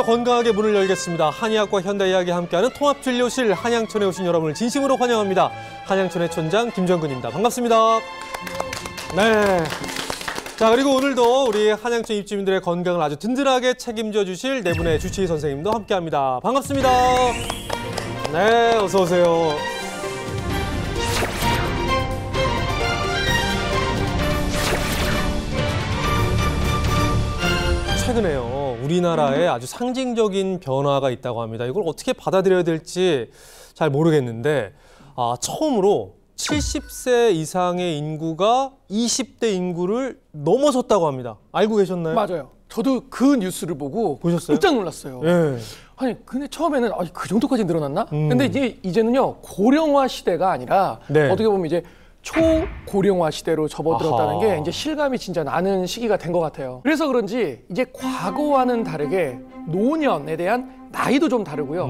건강하게 문을 열겠습니다. 한의학과 현대의학이 함께하는 통합진료실 한양천에 오신 여러분을 진심으로 환영합니다. 한양천의 촌장 김정근입니다. 반갑습니다. 네. 자, 그리고 오늘도 우리 한양천 입주민들의 건강을 아주 든든하게 책임져 주실 네 분의 주치의 선생님도 함께합니다. 반갑습니다. 네, 어서 오세요. 최근에요, 우리나라에 아주 상징적인 변화가 있다고 합니다. 이걸 어떻게 받아들여야 될지 잘 모르겠는데, 처음으로 70세 이상의 인구가 20대 인구를 넘어섰다고 합니다. 알고 계셨나요? 맞아요. 저도 그 뉴스를 보고 보셨어요? 깜짝 놀랐어요. 네. 아니 근데 처음에는 그 정도까지 늘어났나? 근데 이제는요 고령화 시대가 아니라 네. 어떻게 보면 이제 초고령화 시대로 접어들었다는 아하. 게 이제 실감이 진짜 나는 시기가 된 것 같아요. 그래서 그런지 이제 과거와는 다르게 노년에 대한 나이도 좀 다르고요.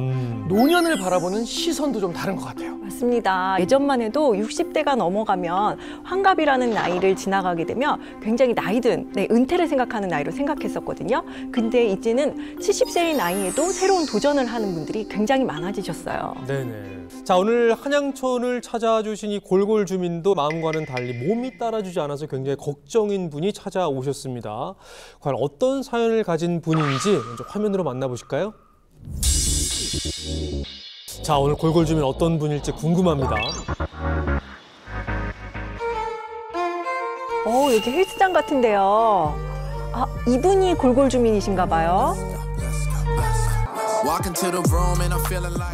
노년을 바라보는 시선도 좀 다른 것 같아요. 맞습니다. 예전만 해도 60대가 넘어가면 환갑이라는 나이를 지나가게 되면 굉장히 나이든 은퇴를 생각하는 나이로 생각했었거든요. 근데 이제는 70세의 나이에도 새로운 도전을 하는 분들이 굉장히 많아지셨어요. 네네. 자, 오늘 한양천을 찾아주신 이 골골 주민도 마음과는 달리 몸이 따라주지 않아서 굉장히 걱정인 분이 찾아오셨습니다. 과연 어떤 사연을 가진 분인지 먼저 화면으로 만나보실까요? 자, 오늘 골골 주민 어떤 분일지 궁금합니다. 여기 헬스장 같은데요. 이분이 골골 주민이신가 봐요.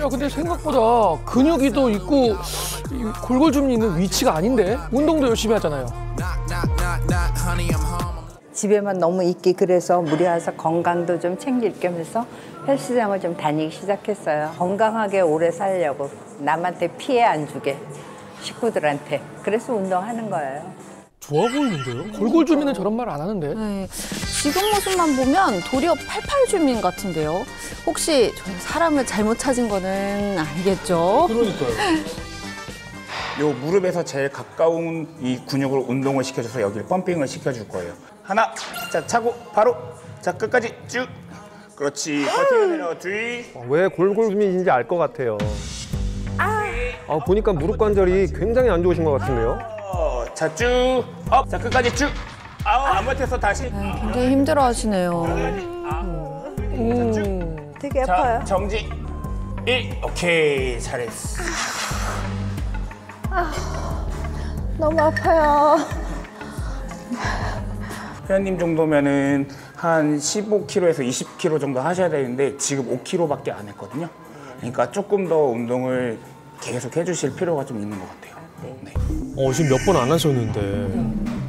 야 근데 생각보다 근육이도 있고 골골 주민이 있는 위치가 아닌데 운동도 열심히 하잖아요. 집에만 너무 있기 그래서 무리해서 건강도 좀 챙길 겸 해서 헬스장을 좀 다니기 시작했어요. 건강하게 오래 살려고, 남한테 피해 안 주게, 식구들한테. 그래서 운동하는 거예요. 좋아 보이는데요? 골골 주민은 저런 말 안 하는데. 네, 지금 모습만 보면 도리어 88 주민 같은데요. 혹시 저 사람을 잘못 찾은 거는 아니겠죠? 그러니까요. 요 무릎에서 제일 가까운 이 근육으로 운동을 시켜줘서 여기를 펌핑을 시켜줄 거예요. 하나, 자 차고 바로, 자 끝까지 쭉. 그렇지. 버티고 내려. 둘. 왜 골골 주민인지 알 것 같아요. 보니까 무릎 관절이 굉장히 안 좋으신 것 같은데요. 자 쭉. 업. 자 끝까지 쭉. 안 버텼어. 다시. 굉장히 힘들어하시네요. 되게 아파요. 자 정지. 1. 오케이. 잘했어. 너무 아파요. 회원님 정도면은 한 15kg에서 20kg 정도 하셔야 되는데 지금 5kg밖에 안 했거든요. 그러니까 조금 더 운동을 계속 해주실 필요가 좀 있는 것 같아요. 네. 지금 몇 번 안 하셨는데.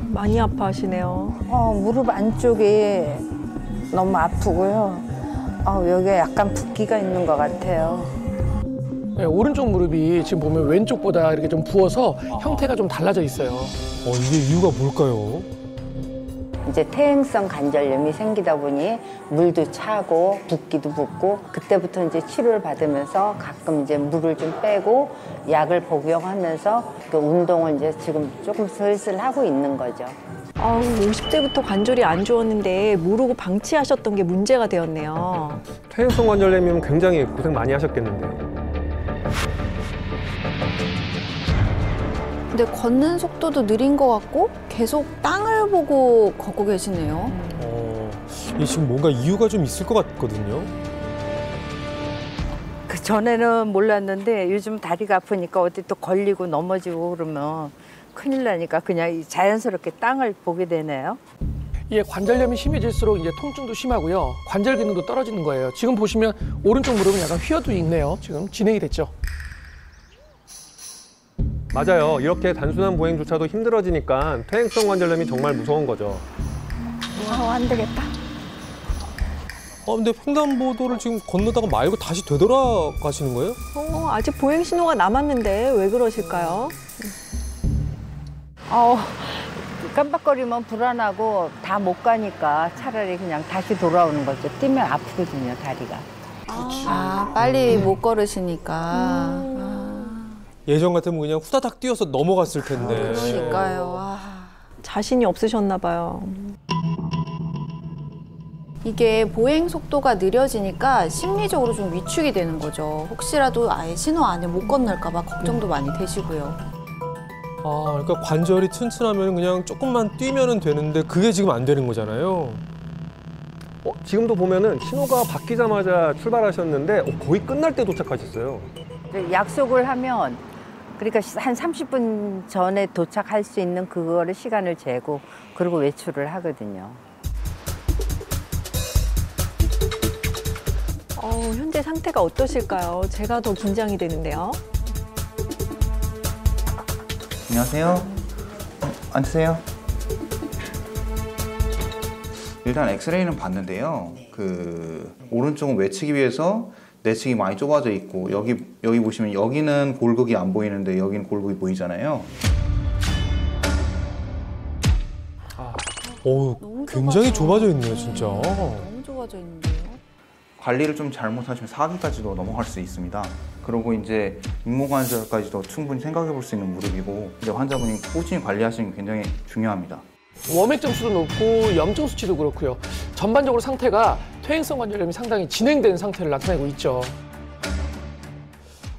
많이 아파하시네요. 무릎 안쪽이 너무 아프고요. 여기에 약간 붓기가 있는 것 같아요. 네, 오른쪽 무릎이 지금 보면 왼쪽보다 이렇게 좀 부어서 형태가 좀 달라져 있어요. 이게 이유가 뭘까요? 이제 퇴행성 관절염이 생기다 보니 물도 차고 붓기도 붓고, 그때부터 이제 치료를 받으면서 가끔 이제 물을 좀 빼고 약을 복용하면서 그 운동을 이제 지금 조금 슬슬 하고 있는 거죠. 50대부터 관절이 안 좋았는데 모르고 방치하셨던 게 문제가 되었네요. 퇴행성 관절염이면 굉장히 고생 많이 하셨겠는데요. 근데 걷는 속도도 느린 것 같고 계속 땅을 보고 걷고 계시네요. 이 지금 뭔가 이유가 좀 있을 것 같거든요. 그 전에는 몰랐는데 요즘 다리가 아프니까 어디 또 걸리고 넘어지고 그러면 큰일 나니까 그냥 자연스럽게 땅을 보게 되네요. 이게 관절염이 심해질수록 이제 통증도 심하고요. 관절 기능도 떨어지는 거예요. 지금 보시면 오른쪽 무릎은 약간 휘어도 있네요. 지금 진행이 됐죠. 맞아요. 이렇게 단순한 보행조차도 힘들어지니까 퇴행성 관절염이 정말 무서운 거죠. 안 되겠다. 근데 횡단보도를 지금 건너다가 말고 다시 되돌아가시는 거예요? 아직 보행 신호가 남았는데 왜 그러실까요? 깜빡거리면 불안하고 다 못 가니까 차라리 그냥 다시 돌아오는 거죠. 뛰면 아프거든요, 다리가. 빨리 못 걸으시니까. 예전 같으면 그냥 후다닥 뛰어서 넘어갔을 텐데. 그러니까요. 자신이 없으셨나 봐요. 이게 보행 속도가 느려지니까 심리적으로 좀 위축이 되는 거죠. 혹시라도 아예 신호 안에 못 건널까 봐 걱정도 많이 되시고요. 아, 그러니까 관절이 튼튼하면 그냥 조금만 뛰면은 되는데 그게 지금 안 되는 거잖아요. 지금도 보면은 신호가 바뀌자마자 출발하셨는데 거의 끝날 때 도착하셨어요. 약속을 하면 그러니까 한 30분 전에 도착할 수 있는 그거를 시간을 재고 그리고 외출을 하거든요. 현재 상태가 어떠실까요? 제가 더 긴장이 되는데요. 안녕하세요. 앉으세요. 일단 엑스레이는 봤는데요. 그 오른쪽은 외치기 위해서 내측이 많이 좁아져 있고 여기 보시면 여기는 골격이 안 보이는데 여기는 골격이 보이잖아요. 굉장히 좁아져 있네요, 진짜. 너무 좁아져 있는데요. 관리를 좀 잘못하시면 사기까지도 넘어갈 수 있습니다. 그리고 이제 윗목관절까지도 충분히 생각해 볼 수 있는 무릎이고 이제 환자분이 꾸준히 관리하시는 게 굉장히 중요합니다. 워맥 점수도 높고 염증 수치도 그렇고요. 전반적으로 상태가 퇴행성 관절염이 상당히 진행된 상태를 나타내고 있죠.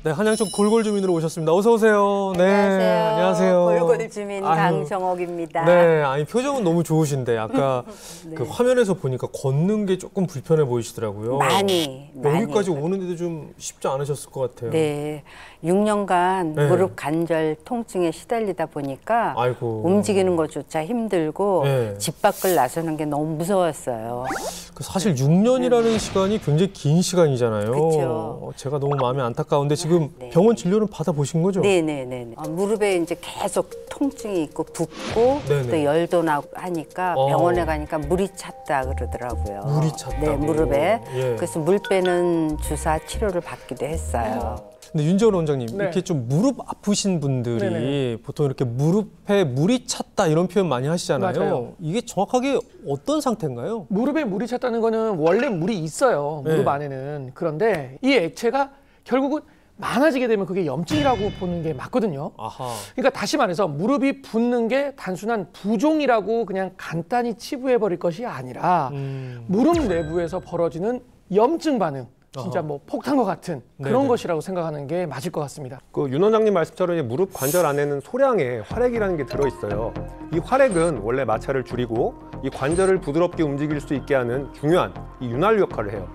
네, 한양청 골골 주민으로 오셨습니다. 어서 오세요. 네, 안녕하세요. 골골 주민 강정옥입니다. 네, 아니 표정은 너무 좋으신데 아까 네. 그 화면에서 보니까 걷는 게 조금 불편해 보이시더라고요. 많이. 여기까지 오는데도 좀 쉽지 않으셨을 것 같아요. 네, 6년간 네. 무릎 관절 통증에 시달리다 보니까 아이고. 움직이는 것조차 힘들고 네. 집 밖을 나서는 게 너무 무서웠어요. 사실 6년이라는 시간이 굉장히 긴 시간이잖아요. 그쵸. 제가 너무 마음이 안타까운데 지금 네. 병원 진료는 받아보신 거죠? 네네네. 무릎에 이제 계속 통증이 있고 붓고 네네. 또 열도 나고 하니까 병원에 가니까 물이 찼다 그러더라고요. 물이 찼다고? 네, 무릎에. 예. 그래서 물 빼는 주사 치료를 받기도 했어요. 근데 윤재원 원장님, 네. 이렇게 좀 무릎 아프신 분들이 네네. 보통 이렇게 무릎에 물이 찼다 이런 표현 많이 하시잖아요. 맞아요. 이게 정확하게 어떤 상태인가요? 무릎에 물이 찼다는 거는 원래 물이 있어요. 무릎 네. 안에는. 그런데 이 액체가 결국은 많아지게 되면 그게 염증이라고 보는 게 맞거든요. 아하. 그러니까 다시 말해서 무릎이 붓는 게 단순한 부종이라고 그냥 간단히 치부해버릴 것이 아니라 무릎 내부에서 벌어지는 염증 반응, 진짜 뭐 폭탄과 같은 그런 네네. 것이라고 생각하는 게 맞을 것 같습니다. 그 윤 원장님 말씀처럼 이 무릎 관절 안에는 소량의 활액이라는 게 들어있어요. 이 활액은 원래 마찰을 줄이고 이 관절을 부드럽게 움직일 수 있게 하는 중요한 이 윤활 역할을 해요.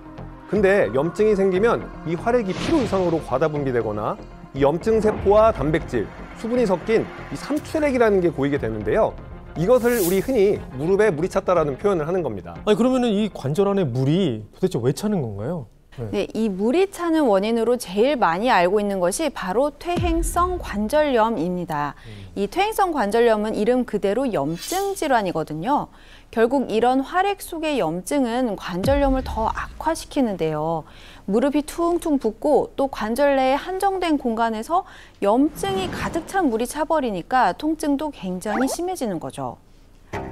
근데 염증이 생기면 이 활액이 필요 이상으로 과다 분비되거나 이 염증 세포와 단백질, 수분이 섞인 이 삼출액이라는 게 고이게 되는데요. 이것을 우리 흔히 무릎에 물이 찼다라는 표현을 하는 겁니다. 아니 그러면은 이 관절 안에 물이 도대체 왜 차는 건가요? 네, 이 물이 차는 원인으로 제일 많이 알고 있는 것이 바로 퇴행성 관절염입니다. 이 퇴행성 관절염은 이름 그대로 염증 질환이거든요. 결국 이런 활액 속의 염증은 관절염을 더 악화시키는데요. 무릎이 퉁퉁 붓고 또 관절 내에 한정된 공간에서 염증이 가득 찬 물이 차버리니까 통증도 굉장히 심해지는 거죠.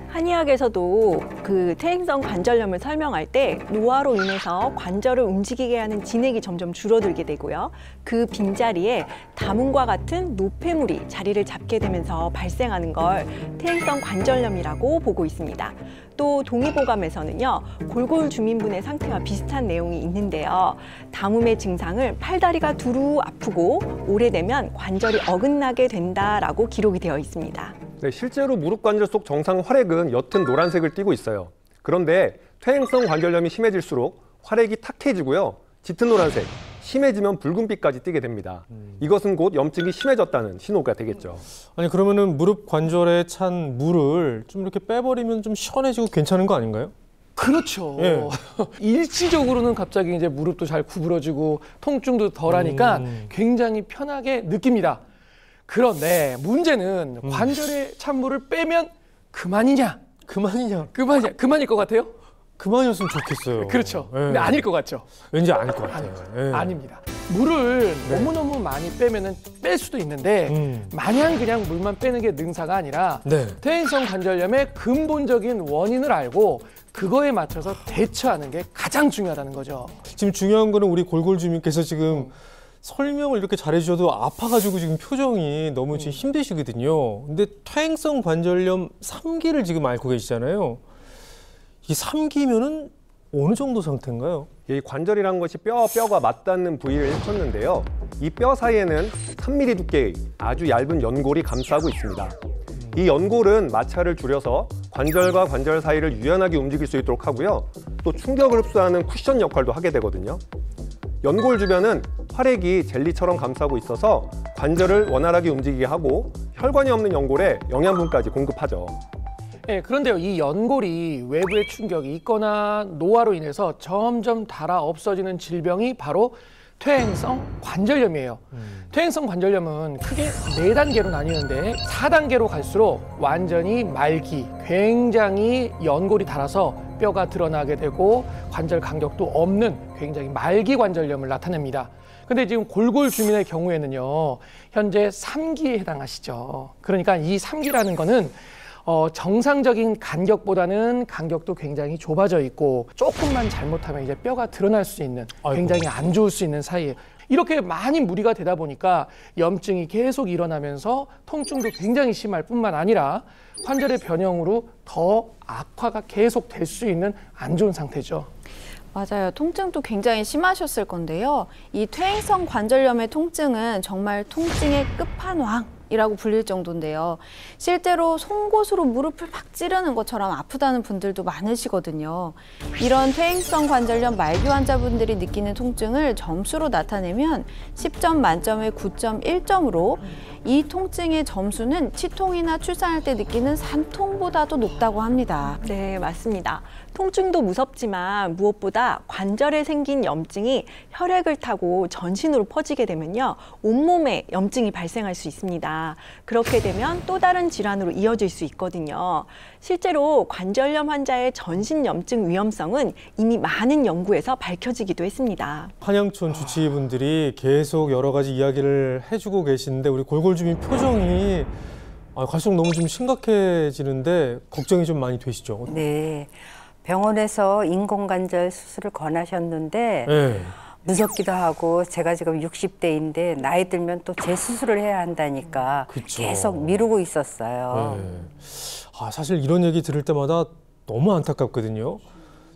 한의학에서도 그 퇴행성 관절염을 설명할 때 노화로 인해서 관절을 움직이게 하는 진액이 점점 줄어들게 되고요. 그 빈자리에 담음과 같은 노폐물이 자리를 잡게 되면서 발생하는 걸 퇴행성 관절염이라고 보고 있습니다. 또 동의보감에서는요, 골골 주민분의 상태와 비슷한 내용이 있는데요. 담음의 증상을 팔다리가 두루 아프고 오래되면 관절이 어긋나게 된다라고 기록이 되어 있습니다. 네, 실제로 무릎 관절 속 정상 활액은 옅은 노란색을 띠고 있어요. 그런데 퇴행성 관절염이 심해질수록 활액이 탁해지고요. 짙은 노란색, 심해지면 붉은빛까지 띠게 됩니다. 이것은 곧 염증이 심해졌다는 신호가 되겠죠. 아니 그러면은 무릎 관절에 찬 물을 좀 이렇게 빼버리면 좀 시원해지고 괜찮은 거 아닌가요? 그렇죠. 예. 일시적으로는 갑자기 이제 무릎도 잘 구부러지고 통증도 덜하니까 굉장히 편하게 느낍니다. 그런데 문제는 관절에 찬 물을 빼면 그만이냐? 그만일 것 같아요? 그만이었으면 좋겠어요. 그렇죠. 예. 근데 아닐 것 같죠? 왠지 아닐 것 같아요. 예. 아닙니다. 물을 너무너무 많이 빼면은 뺄 수도 있는데 마냥 그냥 물만 빼는 게 능사가 아니라 네. 퇴행성 관절염의 근본적인 원인을 알고 그거에 맞춰서 대처하는 게 가장 중요하다는 거죠. 지금 중요한 거는 우리 골골 주민께서 지금 설명을 이렇게 잘해주셔도 아파가지고 지금 표정이 너무 지금 힘드시거든요. 근데 퇴행성 관절염 3기를 지금 앓고 계시잖아요. 이 3기면은 어느 정도 상태인가요? 이 관절이란 것이 뼈가 맞닿는 부위를 쳤는데요. 이 뼈 사이에는 3mm 두께의 아주 얇은 연골이 감싸고 있습니다. 이 연골은 마찰을 줄여서 관절과 관절 사이를 유연하게 움직일 수 있도록 하고요. 또 충격을 흡수하는 쿠션 역할도 하게 되거든요. 연골 주변은 활액이 젤리처럼 감싸고 있어서 관절을 원활하게 움직이게 하고 혈관이 없는 연골에 영양분까지 공급하죠. 예, 그런데요, 이 연골이 외부의 충격이 있거나 노화로 인해서 점점 닳아 없어지는 질병이 바로 퇴행성 관절염이에요. 퇴행성 관절염은 크게 4단계로 나뉘는데 4단계로 갈수록 완전히 말기, 굉장히 연골이 닳아서 뼈가 드러나게 되고 관절 간격도 없는 굉장히 말기 관절염을 나타냅니다. 근데 지금 골골 주민의 경우에는요, 현재 3기에 해당하시죠. 그러니까 이 3기라는 거는 정상적인 간격보다는 간격도 굉장히 좁아져 있고 조금만 잘못하면 이제 뼈가 드러날 수 있는 굉장히 안 좋을 수 있는 사이에 이렇게 많이 무리가 되다 보니까 염증이 계속 일어나면서 통증도 굉장히 심할 뿐만 아니라 관절의 변형으로 더 악화가 계속 될 수 있는 안 좋은 상태죠. 맞아요. 통증도 굉장히 심하셨을 건데요. 이 퇴행성 관절염의 통증은 정말 통증의 끝판왕이라고 불릴 정도인데요. 실제로 송곳으로 무릎을 막 찌르는 것처럼 아프다는 분들도 많으시거든요. 이런 퇴행성 관절염 말기 환자분들이 느끼는 통증을 점수로 나타내면 10점 만점에 9.1점으로 이 통증의 점수는 치통이나 출산할 때 느끼는 산통보다도 높다고 합니다. 네, 맞습니다. 통증도 무섭지만 무엇보다 관절에 생긴 염증이 혈액을 타고 전신으로 퍼지게 되면요, 온몸에 염증이 발생할 수 있습니다. 그렇게 되면 또 다른 질환으로 이어질 수 있거든요. 실제로 관절염 환자의 전신 염증 위험성은 이미 많은 연구에서 밝혀지기도 했습니다. 한양촌 주치의분들이 계속 여러 가지 이야기를 해주고 계시는데 우리 골골주민 표정이 갈수록 너무 좀 심각해지는데 걱정이 좀 많이 되시죠? 네. 병원에서 인공관절 수술을 권하셨는데 네. 무섭기도 하고 제가 지금 60대인데 나이 들면 또 재수술을 해야 한다니까 그쵸. 계속 미루고 있었어요. 네. 사실 이런 얘기 들을 때마다 너무 안타깝거든요.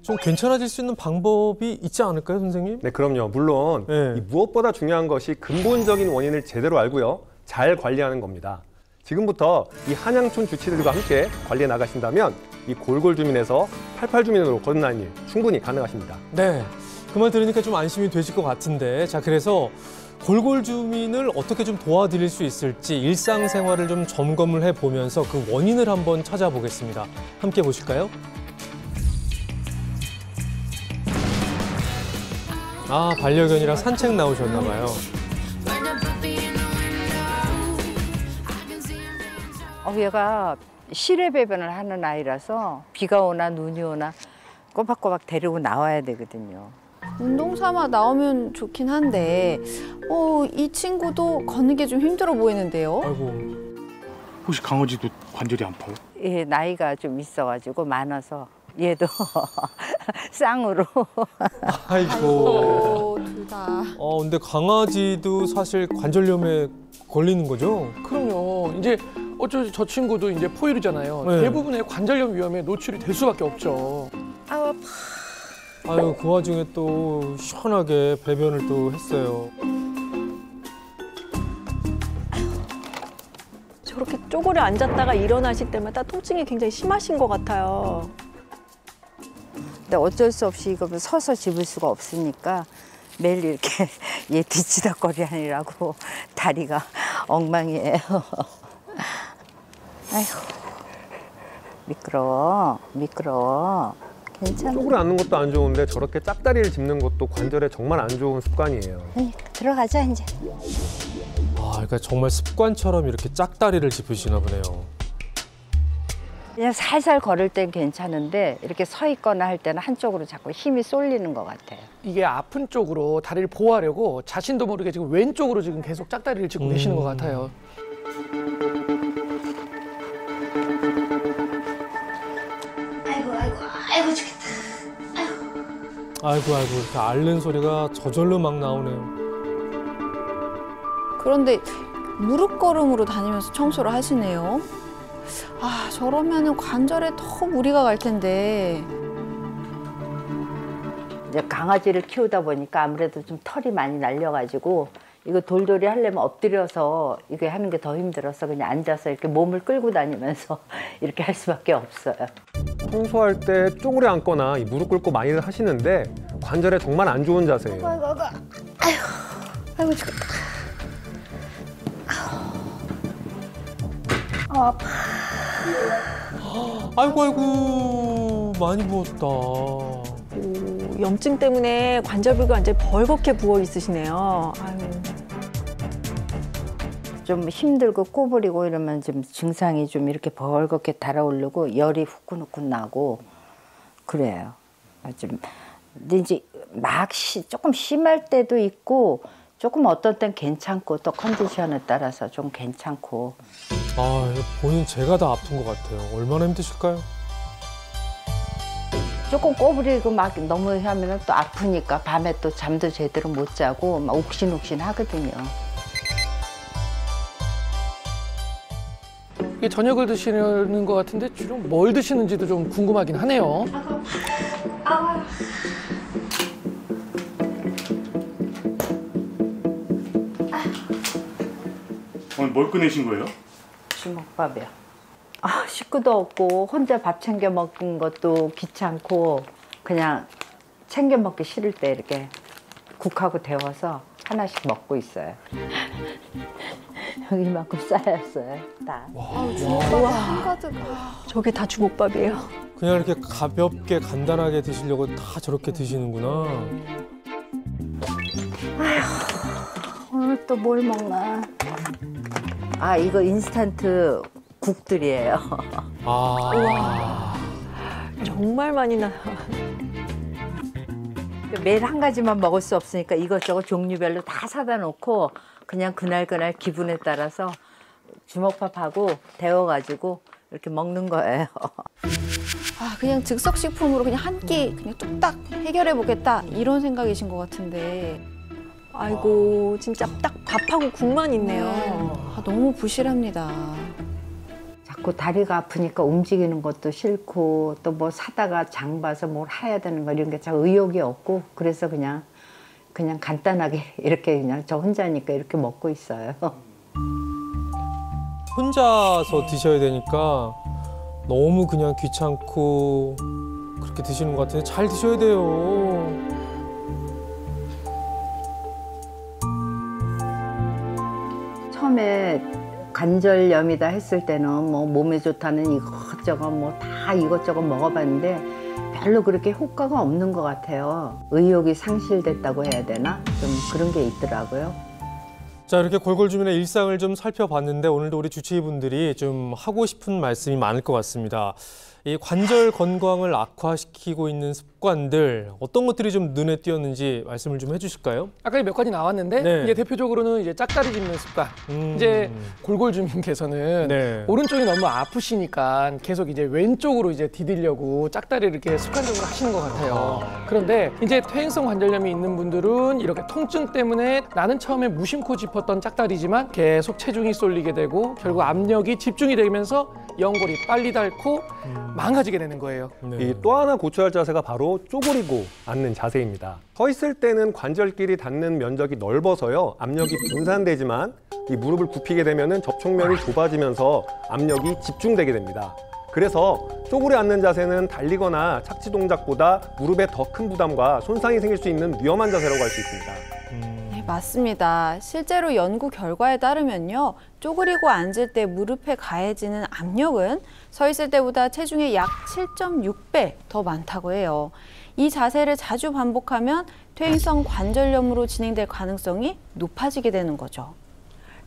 좀 괜찮아질 수 있는 방법이 있지 않을까요, 선생님? 네, 그럼요. 물론 네. 이 무엇보다 중요한 것이 근본적인 원인을 제대로 알고요. 잘 관리하는 겁니다. 지금부터 이 한양촌 주치들과 함께 관리해 나가신다면 이 골골 주민에서 88 주민으로 거듭나는 일 충분히 가능하십니다. 네. 그 말 들으니까 좀 안심이 되실 것 같은데, 자, 그래서 골골 주민을 어떻게 좀 도와드릴 수 있을지 일상생활을 좀 점검을 해보면서 그 원인을 한번 찾아보겠습니다. 함께 보실까요? 반려견이랑 산책 나오셨나 봐요. 얘가 실외 배변을 하는 아이라서 비가 오나 눈이 오나 꼬박꼬박 데리고 나와야 되거든요. 운동 삼아 나오면 좋긴 한데 이 친구도 걷는 게 좀 힘들어 보이는데요. 아이고. 혹시 강아지도 관절이 아파요? 예, 나이가 좀 있어가지고 많아서 얘도 쌍으로. 아이고. 둘 다. 근데 강아지도 사실 관절염에 걸리는 거죠? 그럼요. 이제 어쩌지 저 친구도 이제 포유류잖아요. 네. 대부분의 관절염 위험에 노출이 될 수밖에 없죠. 아유, 그 와중에 또 시원하게 배변을 또 했어요. 저렇게 쪼그려 앉았다가 일어나실 때마다 통증이 굉장히 심하신 것 같아요. 근데 어쩔 수 없이 이거 서서 집을 수가 없으니까 매일 이렇게 얘 뒤치다거리하느라고 다리가 엉망이에요. 아이고, 미끄러워. 괜찮아. 쪼그려 앉는 것도 안 좋은데 저렇게 짝다리를 짚는 것도 관절에 정말 안 좋은 습관이에요. 들어가자 이제. 그러니까 정말 습관처럼 이렇게 짝다리를 짚으시나 보네요. 그냥 살살 걸을 땐 괜찮은데 이렇게 서 있거나 할 때는 한쪽으로 자꾸 힘이 쏠리는 것 같아요. 이게 아픈 쪽으로 다리를 보호하려고 자신도 모르게 지금 왼쪽으로 지금 계속 짝다리를 짚고 계시는 것 같아요. 아이고 죽겠다. 아이고, 이렇게 앓는 소리가 저절로 막 나오네요. 그런데 무릎 걸음으로 다니면서 청소를 하시네요. 저러면은 관절에 더 무리가 갈 텐데. 이제 강아지를 키우다 보니까 아무래도 좀 털이 많이 날려가지고 이거 돌돌이 하려면 엎드려서 이게 하는 게 더 힘들어서 그냥 앉아서 이렇게 몸을 끌고 다니면서 이렇게 할 수밖에 없어요. 청소할 때 쪼그려 앉거나 이 무릎 꿇고 많이들 하시는데 관절에 정말 안 좋은 자세예요. 아이고 죽겠다. 아이고 많이 부었다. 오, 염증 때문에 관절부가 완전히 벌겋게 부어 있으시네요. 아유. 좀 힘들고 꼬부리고 이러면 좀 증상이 좀 이렇게 벌겋게 달아오르고 열이 후끈후끈 나고 그래요. 좀 근데 이제 조금 심할 때도 있고 조금 어떤 땐 괜찮고 또 컨디션에 따라서 좀 괜찮고. 아, 이거 본인 제가 다 아픈 것 같아요. 얼마나 힘드실까요? 조금 꼬부리고 막 너무 하면 또 아프니까 밤에 또 잠도 제대로 못 자고 막 옥신옥신 하거든요. 이게 저녁을 드시는 것 같은데 주로 뭘 드시는지도 좀 궁금하긴 하네요. 오늘 뭘 꺼내신 거예요? 주먹밥이요. 식구도 없고 혼자 밥 챙겨 먹는 것도 귀찮고 그냥 챙겨 먹기 싫을 때 이렇게 국하고 데워서 하나씩 먹고 있어요. 여기만큼 쌓였어요. 다. 저게 다 주먹밥이에요. 그냥 이렇게 가볍게 간단하게 드시려고 다 저렇게 드시는구나. 오늘 또 뭘 먹나? 이거 인스턴트 국들이에요. 정말 많이 나. 매일 한 가지만 먹을 수 없으니까 이것저것 종류별로 다 사다 놓고 그냥 그날 기분에 따라서 주먹밥하고 데워가지고 이렇게 먹는 거예요. 그냥 즉석식품으로 그냥 한 끼 그냥 뚝딱 해결해 보겠다 이런 생각이신 것 같은데. 아이고 진짜 딱 밥하고 국만 있네요. 너무 부실합니다. 자꾸 다리가 아프니까 움직이는 것도 싫고 또 뭐 사다가 장 봐서 뭘 해야 되는 거 이런 게 참 의욕이 없고 그래서 그냥 간단하게 이렇게 그냥 저 혼자니까 이렇게 먹고 있어요. 혼자서 드셔야 되니까 너무 그냥 귀찮고 그렇게 드시는 것 같은데 잘 드셔야 돼요. 처음에 관절염이다 했을 때는 뭐 몸에 좋다는 이것저것 뭐 다 이것저것 먹어봤는데 별로 그렇게 효과가 없는 것 같아요. 의욕이 상실됐다고 해야 되나? 좀 그런 게 있더라고요. 자, 이렇게 골골주민의 일상을 좀 살펴봤는데 오늘도 우리 주치의분들이 좀 하고 싶은 말씀이 많을 것 같습니다. 이 관절 건강을 악화시키고 있는 습관들 어떤 것들이 좀 눈에 띄었는지 말씀을 좀 해주실까요? 아까 몇 가지 나왔는데 네. 이제 대표적으로는 이제 짝다리 짚는 습관. 이제 골골주민께서는 네. 오른쪽이 너무 아프시니까 계속 이제 왼쪽으로 이제 디디려고 짝다리를 이렇게 습관적으로 하시는 것 같아요. 그런데 이제 퇴행성 관절염이 있는 분들은 이렇게 통증 때문에 나는 처음에 무심코 짚었던 짝다리지만 계속 체중이 쏠리게 되고 결국 압력이 집중이 되면서 연골이 빨리 닳고 망가지게 되는 거예요. 이 또 하나 고쳐야 할 자세가 바로 쪼그리고 앉는 자세입니다. 서 있을 때는 관절끼리 닿는 면적이 넓어서요. 압력이 분산되지만 이 무릎을 굽히게 되면 접촉면이 좁아지면서 압력이 집중되게 됩니다. 그래서 쪼그려 앉는 자세는 달리거나 착지 동작보다 무릎에 더 큰 부담과 손상이 생길 수 있는 위험한 자세라고 할 수 있습니다. 네, 맞습니다. 실제로 연구 결과에 따르면요. 쪼그리고 앉을 때 무릎에 가해지는 압력은 서 있을 때보다 체중의 약 7.6배 더 많다고 해요. 이 자세를 자주 반복하면 퇴행성 관절염으로 진행될 가능성이 높아지게 되는 거죠.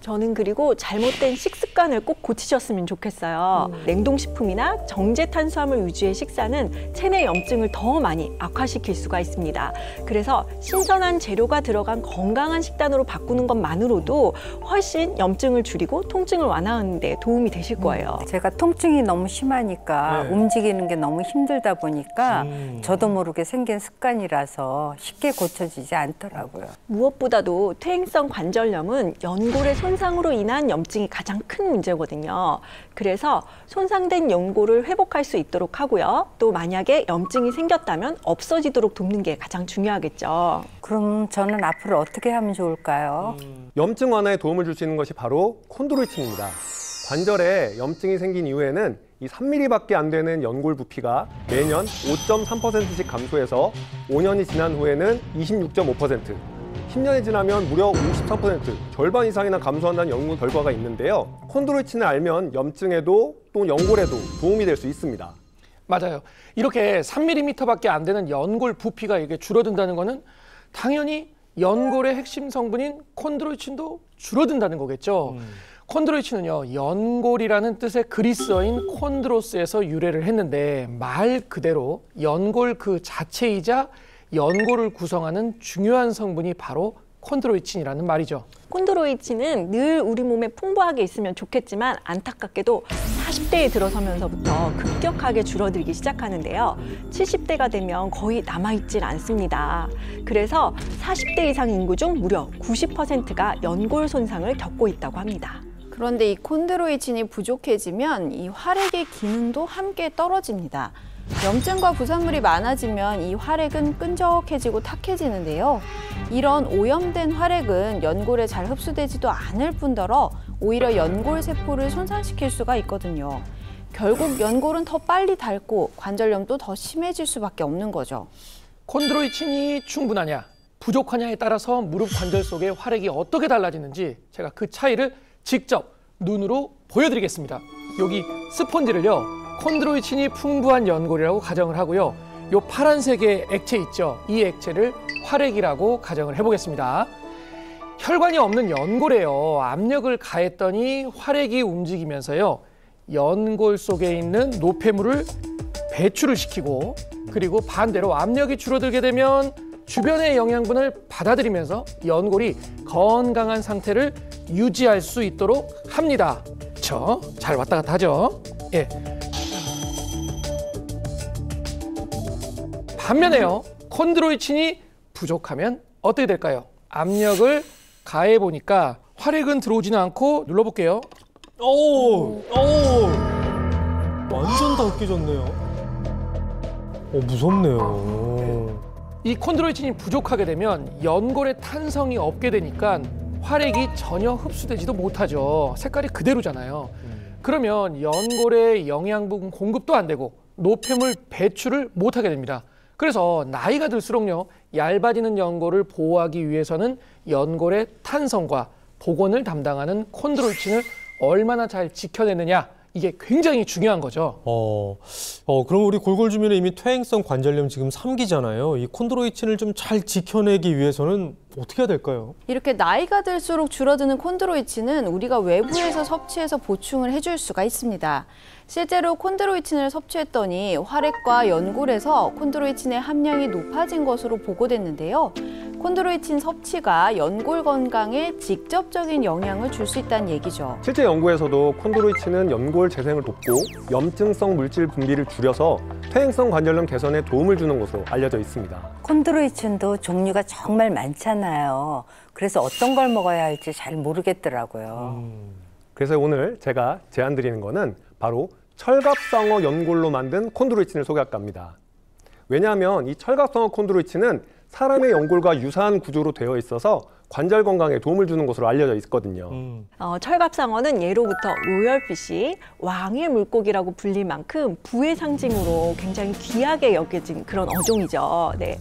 저는 그리고 잘못된 식습관을 꼭 고치셨으면 좋겠어요. 냉동식품이나 정제 탄수화물 위주의 식사는 체내 염증을 더 많이 악화시킬 수가 있습니다. 그래서 신선한 재료가 들어간 건강한 식단으로 바꾸는 것만으로도 훨씬 염증을 줄이고 통증을 완화하는 데 도움이 되실 거예요. 제가 통증이 너무 심하니까 네. 움직이는 게 너무 힘들다 보니까 저도 모르게 생긴 습관이라서 쉽게 고쳐지지 않더라고요. 무엇보다도 퇴행성 관절염은 연골의 손상으로 인한 염증이 가장 큰 문제거든요. 그래서 손상된 연골을 회복할 수 있도록 하고요. 또 만약에 염증이 생겼다면 없어지도록 돕는 게 가장 중요하겠죠. 그럼 저는 앞으로 어떻게 하면 좋을까요? 염증 완화에 도움을 줄 수 있는 것이 바로 콘드로이친입니다. 관절에 염증이 생긴 이후에는 이 3mm밖에 안 되는 연골 부피가 매년 5.3%씩 감소해서 5년이 지난 후에는 26.5%, 10년이 지나면 무려 53%, 절반 이상이나 감소한다는 연구 결과가 있는데요. 콘드로이친을 알면 염증에도 또 연골에도 도움이 될 수 있습니다. 맞아요. 이렇게 3mm밖에 안 되는 연골 부피가 이게 줄어든다는 거는 당연히 연골의 핵심 성분인 콘드로이친도 줄어든다는 거겠죠. 콘드로이친은요, 연골이라는 뜻의 그리스어인 콘드로스에서 유래를 했는데 말 그대로 연골 그 자체이자 연골을 구성하는 중요한 성분이 바로 콘드로이친이라는 말이죠. 콘드로이친은 늘 우리 몸에 풍부하게 있으면 좋겠지만 안타깝게도 40대에 들어서면서부터 급격하게 줄어들기 시작하는데요. 70대가 되면 거의 남아있질 않습니다. 그래서 40대 이상 인구 중 무려 90%가 연골 손상을 겪고 있다고 합니다. 그런데 이 콘드로이친이 부족해지면 이 활액의 기능도 함께 떨어집니다. 염증과 부산물이 많아지면 이 활액은 끈적해지고 탁해지는데요. 이런 오염된 활액은 연골에 잘 흡수되지도 않을 뿐더러 오히려 연골 세포를 손상시킬 수가 있거든요. 결국 연골은 더 빨리 닳고 관절염도 더 심해질 수밖에 없는 거죠. 콘드로이친이 충분하냐, 부족하냐에 따라서 무릎 관절 속의 활액이 어떻게 달라지는지 제가 그 차이를 직접 눈으로 보여드리겠습니다. 여기 스펀지를요, 콘드로이친이 풍부한 연골이라고 가정을 하고요. 요 파란색의 액체 있죠? 이 액체를 활액이라고 가정을 해보겠습니다. 혈관이 없는 연골에요, 압력을 가했더니 활액이 움직이면서요, 연골 속에 있는 노폐물을 배출을 시키고, 그리고 반대로 압력이 줄어들게 되면 주변의 영양분을 받아들이면서 연골이 건강한 상태를 유지할 수 있도록 합니다. 그렇죠? 잘 왔다 갔다 하죠? 예. 반면에요, 콘드로이친이 부족하면 어떻게 될까요? 압력을 가해 보니까 활액은 들어오지는 않고 눌러볼게요. 오, 완전 다 으깨졌네요. 무섭네요. 이 콘드로이친이 부족하게 되면 연골에 탄성이 없게 되니까 활액이 전혀 흡수되지도 못하죠. 색깔이 그대로잖아요. 그러면 연골에 영양분 공급도 안 되고 노폐물 배출을 못하게 됩니다. 그래서 나이가 들수록요, 얇아지는 연골을 보호하기 위해서는 연골의 탄성과 복원을 담당하는 콘드로이친을 얼마나 잘 지켜내느냐, 이게 굉장히 중요한 거죠. 그럼 우리 골골 주민은 이미 퇴행성 관절염 지금 3기잖아요. 이 콘드로이친을 좀 잘 지켜내기 위해서는 어떻게 해야 될까요? 이렇게 나이가 들수록 줄어드는 콘드로이친은 우리가 외부에서 섭취해서 보충을 해줄 수가 있습니다. 실제로 콘드로이친을 섭취했더니 활액과 연골에서 콘드로이친의 함량이 높아진 것으로 보고됐는데요. 콘드로이친 섭취가 연골 건강에 직접적인 영향을 줄 수 있다는 얘기죠. 실제 연구에서도 콘드로이친은 연골 재생을 돕고 염증성 물질 분비를 줄여서 퇴행성 관절염 개선에 도움을 주는 것으로 알려져 있습니다. 콘드로이친도 종류가 정말 많잖아요. 그래서 어떤 걸 먹어야 할지 잘 모르겠더라고요. 그래서 오늘 제가 제안드리는 거는 바로 철갑상어 연골로 만든 콘드로이친을 소개할까 합니다. 왜냐하면 이 철갑상어 콘드로이친은 사람의 연골과 유사한 구조로 되어 있어서 관절 건강에 도움을 주는 것으로 알려져 있거든요. 철갑상어는 예로부터 로열피시, 왕의 물고기라고 불릴 만큼 부의 상징으로 굉장히 귀하게 여겨진 그런 어종이죠. 네.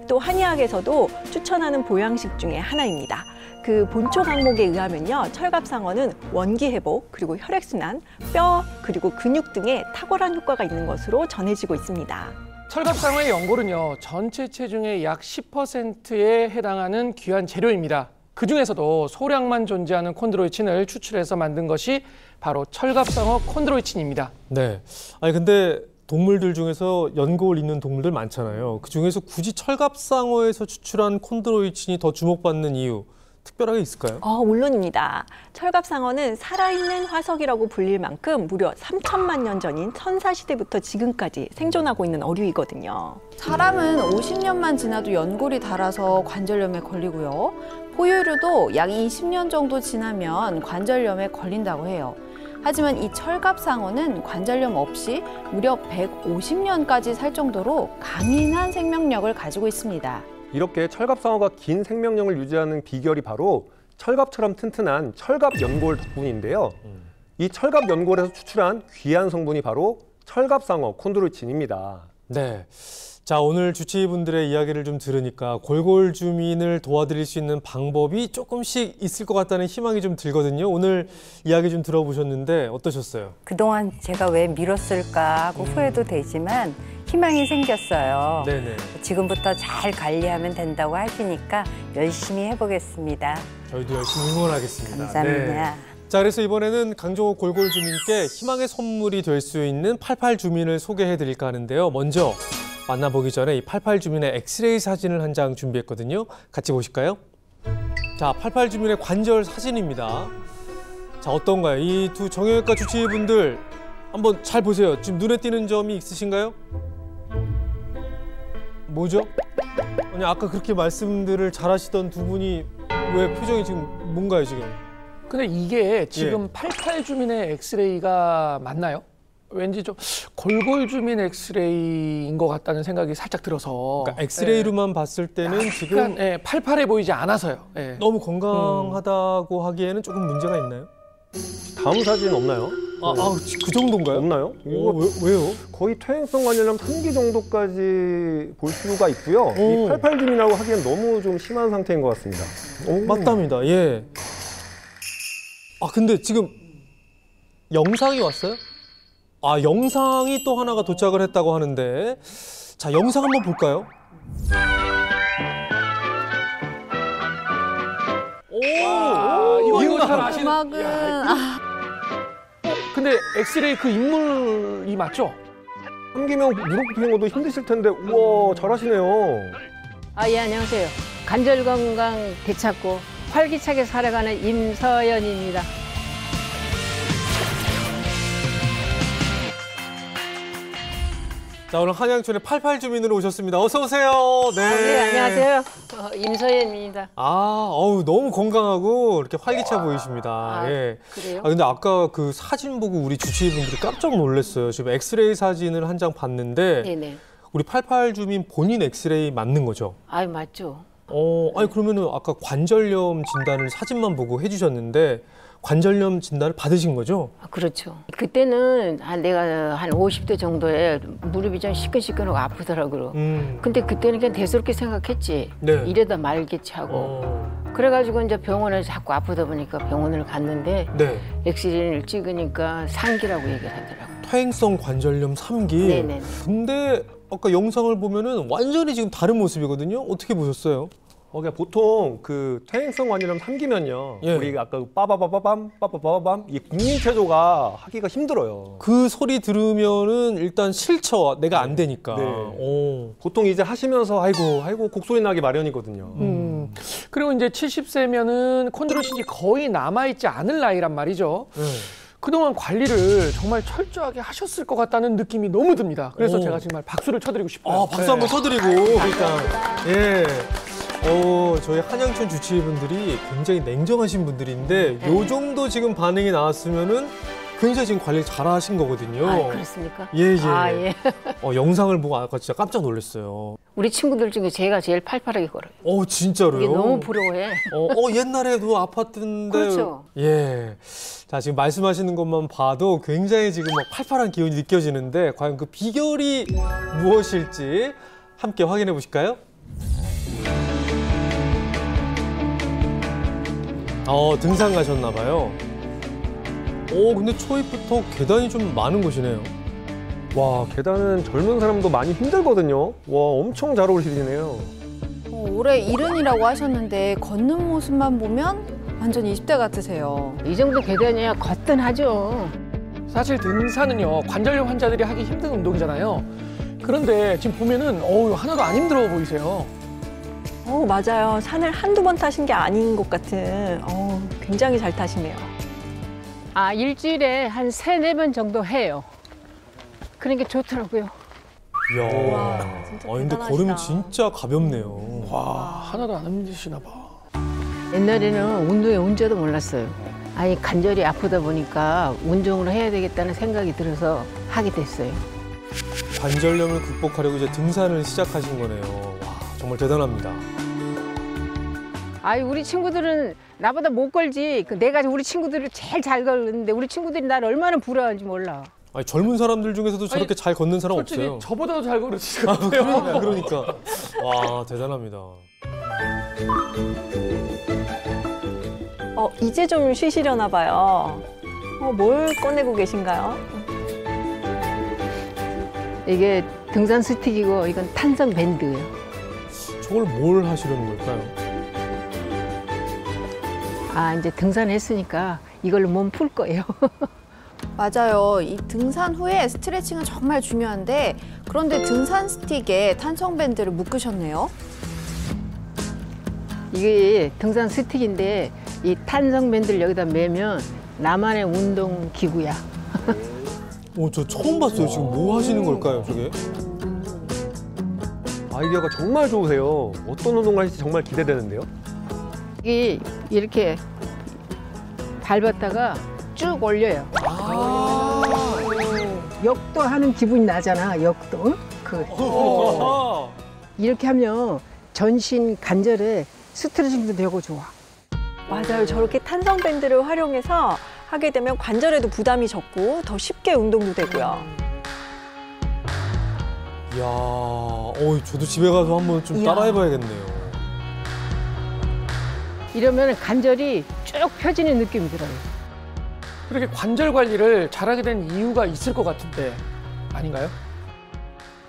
또 한의학에서도 추천하는 보양식 중에 하나입니다. 그 본초 항목에 의하면요, 철갑상어는 원기 회복, 그리고 혈액순환, 뼈, 그리고 근육 등에 탁월한 효과가 있는 것으로 전해지고 있습니다. 철갑상어의 연골은요, 전체 체중의 약 10%에 해당하는 귀한 재료입니다. 그 중에서도 소량만 존재하는 콘드로이친을 추출해서 만든 것이 바로 철갑상어 콘드로이친입니다. 네. 아니 근데 동물들 중에서 연골 있는 동물들 많잖아요. 그 중에서 굳이 철갑상어에서 추출한 콘드로이친이 더 주목받는 이유 특별하게 있을까요? 물론입니다. 철갑상어는 살아있는 화석이라고 불릴 만큼 무려 3천만 년 전인 천사시대부터 지금까지 생존하고 있는 어류이거든요. 사람은 50년만 지나도 연골이 닳아서 관절염에 걸리고요. 포유류도 약 20년 정도 지나면 관절염에 걸린다고 해요. 하지만 이 철갑상어는 관절염 없이 무려 150년까지 살 정도로 강인한 생명력을 가지고 있습니다. 이렇게 철갑상어가 긴 생명력을 유지하는 비결이 바로 철갑처럼 튼튼한 철갑연골 덕분인데요. 이 철갑연골에서 추출한 귀한 성분이 바로 철갑상어 콘드로이친입니다. 네. 자, 오늘 주치의분들의 이야기를 좀 들으니까 골골 주민을 도와드릴 수 있는 방법이 조금씩 있을 것 같다는 희망이 좀 들거든요. 오늘 이야기 좀 들어보셨는데 어떠셨어요? 그동안 제가 왜 미뤘을까 하고 후회도 되지만 희망이 생겼어요. 네네. 지금부터 잘 관리하면 된다고 하시니까 열심히 해보겠습니다. 저희도 열심히 응원하겠습니다. 감사합니다. 네. 자, 그래서 이번에는 강정호 골골 주민께 희망의 선물이 될 수 있는 88 주민을 소개해 드릴까 하는데요. 먼저 만나보기 전에 이 88 주민의 엑스레이 사진을 한 장 준비했거든요. 같이 보실까요? 자, 88 주민의 관절 사진입니다. 자, 어떤가요? 이 두 정형외과 주치의분들 한번 잘 보세요. 지금 눈에 띄는 점이 있으신가요? 뭐죠? 아니, 아까 그렇게 말씀들을 잘하시던 두 분이 왜 표정이 지금 뭔가요, 지금? 근데 이게 지금 88 주민의 엑스레이가 맞나요? 왠지 좀 골골 주민 엑스레이인 것 같다는 생각이 살짝 들어서. 그러니까 엑스레이로만 봤을 때는 지금 팔팔해 보이지 않아서요. 예. 너무 건강하다고 하기에는 조금 문제가 있나요? 다음 사진 없나요? 그 정도인가요? 없나요? 이거 왜요? 거의 퇴행성 관절염 3기 정도까지 볼 수가 있고요. 이 88 주민이라고 하기엔 너무 좀 심한 상태인 것 같습니다. 맞답니다. 예. 근데 지금 영상이 왔어요? 영상이 또 하나가 도착을 했다고 하는데, 자, 영상 한번 볼까요? 이거 잘 아시는. 음악은 근데 엑스레이 그 인물이 맞죠? 3기면 무릎 굽히는 것도 힘드실 텐데, 우와, 잘하시네요. 예, 안녕하세요. 관절 건강 되찾고 활기차게 살아가는 임서연입니다. 자, 오늘 한양촌의 88 주민으로 오셨습니다. 어서 오세요. 네, 안녕하세요. 임서연입니다. 너무 건강하고 이렇게 활기차 보이십니다. 예. 그래요? 근데 아까 그 사진 보고 우리 주치의분들이 깜짝 놀랐어요. 지금 엑스레이 사진을 한 장 봤는데, 네네. 우리 88 주민 본인 엑스레이 맞는 거죠? 맞죠. 그러면은 아까 관절염 진단을 사진만 보고 해주셨는데, 관절염 진단을 받으신 거죠? 그렇죠. 그때는 내가 한 50대 정도에 무릎이 좀 시끈시끈하고 아프더라고요. 근데 그때는 그냥 대수롭게 생각했지. 네. 이래다 말겠지 하고. 그래가지고 이제 병원에 자꾸 아프다 보니까 병원을 갔는데 네. 엑스레이를 찍으니까 3기라고 얘기를 하더라고요. 퇴행성 관절염 3기. 네네. 근데 아까 영상을 보면은 완전히 지금 다른 모습이거든요. 어떻게 보셨어요? 그러니까 보통 그 퇴행성 관절염 3기면요. 예. 우리 아까 그 빠바바바밤 이 국민체조가 하기가 힘들어요. 그 소리 들으면은 일단 싫죠. 내가 안 되니까. 네. 보통 이제 하시면서 아이고 곡소리 나기 마련이거든요. 그리고 이제 70세면은 콘드로이친이 거의 남아있지 않을 나이란 말이죠. 그동안 관리를 정말 철저하게 하셨을 것 같다는 느낌이 너무 듭니다. 그래서 제가 정말 박수를 쳐드리고 싶어요. 박수 한번 쳐드리고. 그러니까. 예. 저희 한양촌 주치의분들이 굉장히 냉정하신 분들인데 요 정도 지금 반응이 나왔으면은 굉장히 지금 관리를 잘하신 거거든요. 그렇습니까? 예. 예. 영상을 보고 아까 진짜 깜짝 놀랐어요. 우리 친구들 중에 제가 제일 팔팔하게 걸어요. 진짜로요? 이게 너무 부러워해. 옛날에도 아팠던데. 그렇죠. 예. 자, 지금 말씀하시는 것만 봐도 굉장히 지금 막 팔팔한 기운이 느껴지는데 과연 그 비결이 무엇일지 함께 확인해 보실까요? 등산 가셨나 봐요. 근데 초입부터 계단이 좀 많은 곳이네요. 와, 계단은 젊은 사람도 많이 힘들거든요. 와, 엄청 잘 어울리시네요. 올해 70이라고 하셨는데 걷는 모습만 보면 완전 20대 같으세요. 이 정도 계단이야 거뜬하죠. 사실 등산은요, 관절염 환자들이 하기 힘든 운동이잖아요. 그런데 지금 보면은 하나도 안 힘들어 보이세요. 맞아요. 산을 한두 번 타신 게 아닌 것 같은 굉장히 잘 타시네요. 일주일에 한 3-4번 정도 해요. 그러니까 좋더라고요. 이야. 와, 진짜 근데 대단하시다. 걸음이 진짜 가볍네요. 와, 하나도 안 힘드시나 봐. 옛날에는 운동의 운자도 몰랐어요. 아니 관절이 아프다 보니까 운동을 해야 되겠다는 생각이 들어서 하게 됐어요. 관절염을 극복하려고 이제 등산을 시작하신 거네요. 와, 정말 대단합니다. 아이 우리 친구들은 나보다 못 걸지. 내가 우리 친구들을 제일 잘 걸는데 우리 친구들이 나를 얼마나 부러워하는지 몰라. 아니, 젊은 사람들 중에서도 저렇게 잘 걷는 사람 솔직히 없어요. 저보다도 잘 걸으시거든요. 그러니까. 와, 대단합니다. 이제 좀 쉬시려나 봐요. 뭘 꺼내고 계신가요? 이게 등산 스틱이고 이건 탄성 밴드예요. 저걸 뭘 하시려는 걸까요? 아 이제 등산했으니까 이걸로 몸 풀 거예요. 맞아요. 이 등산 후에 스트레칭은 정말 중요한데 그런데 등산 스틱에 탄성 밴드를 묶으셨네요. 이게 등산 스틱인데 이 탄성 밴드를 여기다 매면 나만의 운동 기구야. 저 처음 봤어요. 지금 뭐 하시는 걸까요, 저게? 아이디어가 정말 좋으세요. 어떤 운동을 하실지 정말 기대되는데요. 이게 이렇게 밟았다가 쭉 올려요. 역도 하는 기분이 나잖아. 역도. 이렇게 하면 전신 관절에 스트레칭도 되고 좋아. 맞아요. 저렇게 탄성 밴드를 활용해서 하게 되면 관절에도 부담이 적고 더 쉽게 운동도 되고요. 이야, 저도 집에 가서 한번 좀 따라해봐야겠네요. 이러면 관절이 쭉 펴지는 느낌이 들어요. 그렇게 관절 관리를 잘하게 된 이유가 있을 것 같은데 아닌가요?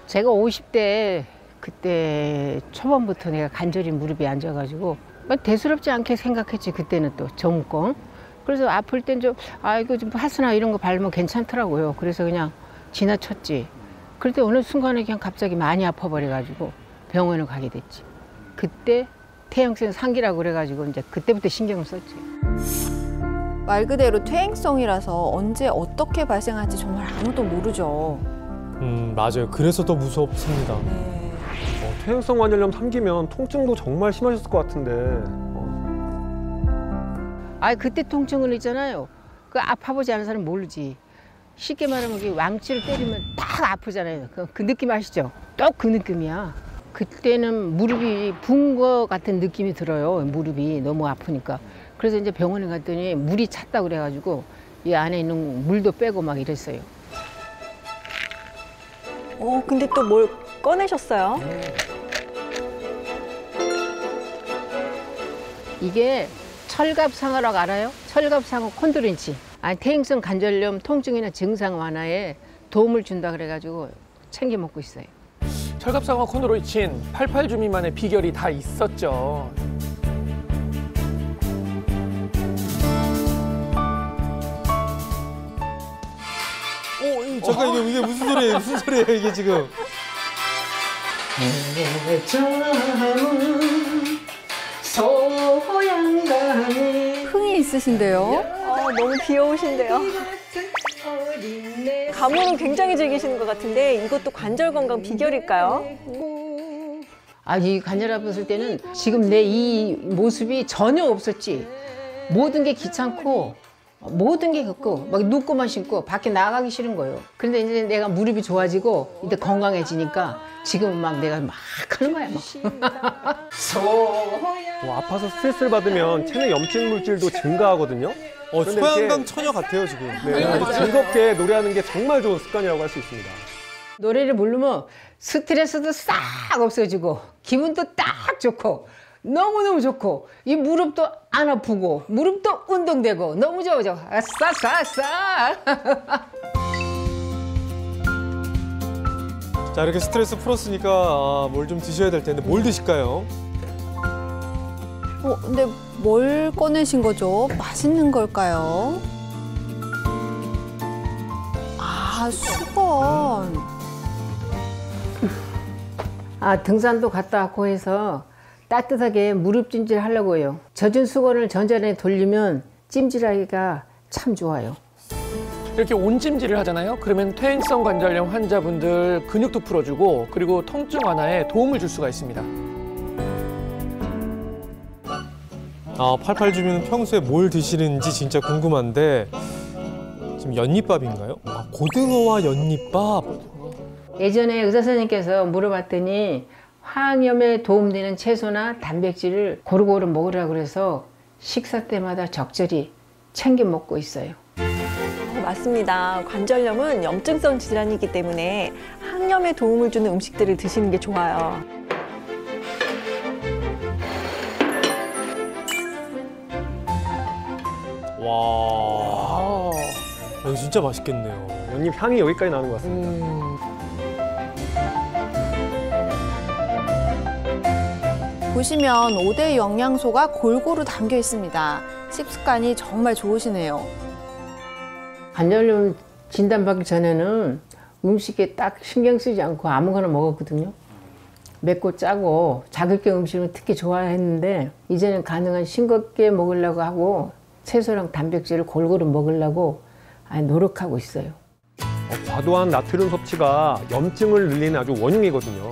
제가 50대 그때 초반부터 내가 관절이 무릎이 안 좋아가지고 대수롭지 않게 생각했지. 그때는 또 젊고. 그래서 아플 땐 좀 이거 좀 파스나 이런 거 바르면 괜찮더라고요. 그래서 그냥 지나쳤지. 그런데 어느 순간에 그냥 갑자기 많이 아파버려가지고 병원을 가게 됐지. 그때 퇴행성 상기라고 그래가지고 이제 그때부터 신경을 썼지. 말 그대로 퇴행성이라서 언제 어떻게 발생할지 정말 아무도 모르죠. 맞아요. 그래서 더 무섭습니다. 퇴행성 관절염 3기면 통증도 정말 심하셨을 것 같은데. 그때 통증은 있잖아요. 그 아파보지 않은 사람 모르지. 쉽게 말하면 그 왕치를 때리면 딱 아프잖아요. 그 느낌 아시죠? 딱 그 느낌이야. 그때는 무릎이 부은 것 같은 느낌이 들어요. 무릎이 너무 아프니까. 그래서 이제 병원에 갔더니 물이 찼다고 그래가지고 이 안에 있는 물도 빼고 막 이랬어요. 근데 또 뭘 꺼내셨어요? 이게 철갑상어라고 알아요? 철갑상어 콘드로이친. 퇴행성 관절염 통증이나 증상 완화에 도움을 준다 그래가지고 챙겨 먹고 있어요. 철갑상어 콘드로이친 88주 미만의 비결이 다 있었죠. 잠깐 이게 무슨 소리예요? 무슨 소리예요 이게 지금? 흥이 있으신데요? 너무 귀여우신데요. 가물은 굉장히 즐기시는 것 같은데 이것도 관절 건강 비결일까요? 이 관절 아팠을 때는 지금 내 이 모습이 전혀 없었지. 모든 게 귀찮고 모든 게 걷고 막 눕고만 신고 밖에 나가기 싫은 거예요. 그런데 이제 내가 무릎이 좋아지고 이제 건강해지니까 지금은 막 내가 막 하는 거야 막. 아파서 스트레스를 받으면 체내 염증 물질도 증가하거든요. 소양강 처녀 같아요 지금. 아주 즐겁게 노래하는 게 정말 좋은 습관이라고 할 수 있습니다. 노래를 부르면 스트레스도 싹 없어지고 기분도 딱 좋고 너무너무 좋고 이 무릎도 안 아프고 무릎도 운동되고 너무 좋아. 아싸싸싸. 자, 이렇게 스트레스 풀었으니까 뭘 좀 드셔야 될 텐데 뭘 드실까요? 근데 뭘 꺼내신 거죠? 맛있는 걸까요? 수건. 등산도 갔다 왔고 해서 따뜻하게 무릎 찜질 하려고 해요. 젖은 수건을 전자레인지에 돌리면 찜질하기가 참 좋아요. 이렇게 온찜질을 하잖아요. 그러면 퇴행성 관절염 환자분들 근육도 풀어주고 그리고 통증 완화에 도움을 줄 수가 있습니다. 88주민은 평소에 뭘 드시는지 진짜 궁금한데 지금 연잎밥인가요? 고등어와 연잎밥. 예전에 의사 선생님께서 물어봤더니 항염에 도움되는 채소나 단백질을 고루고루 먹으라고 그래서 식사 때마다 적절히 챙겨 먹고 있어요. 맞습니다. 관절염은 염증성 질환이기 때문에 항염에 도움을 주는 음식들을 드시는 게 좋아요. 와, 이거 진짜 맛있겠네요. 연잎 향이 여기까지 나는 것 같습니다. 보시면 5대 영양소가 골고루 담겨 있습니다. 식습관이 정말 좋으시네요. 관절염 진단받기 전에는 음식에 딱 신경 쓰지 않고 아무거나 먹었거든요. 맵고 짜고 자극적 음식을 특히 좋아했는데 이제는 가능한 싱겁게 먹으려고 하고 채소랑 단백질을 골고루 먹으려고 노력하고 있어요. 과도한 나트륨 섭취가 염증을 늘리는 아주 원흉이거든요.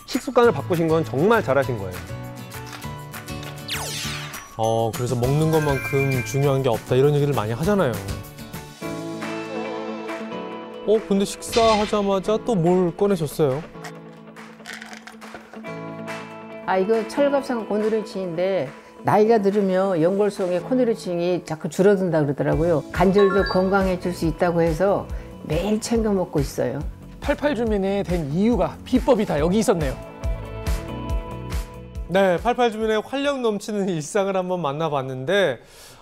식습관을 바꾸신 건 정말 잘하신 거예요. 그래서 먹는 것만큼 중요한 게 없다 이런 얘기를 많이 하잖아요. 근데 식사하자마자 또 뭘 꺼내셨어요? 이거 철갑상 콘드로이친인데 나이가 들으면 연골성의 콘드로이친이 자꾸 줄어든다 그러더라고요. 관절도 건강해질 수 있다고 해서 매일 챙겨 먹고 있어요. 88주민이 된 이유가, 비법이 다 여기 있었네요. 네, 88주민의 활력 넘치는 일상을 한번 만나봤는데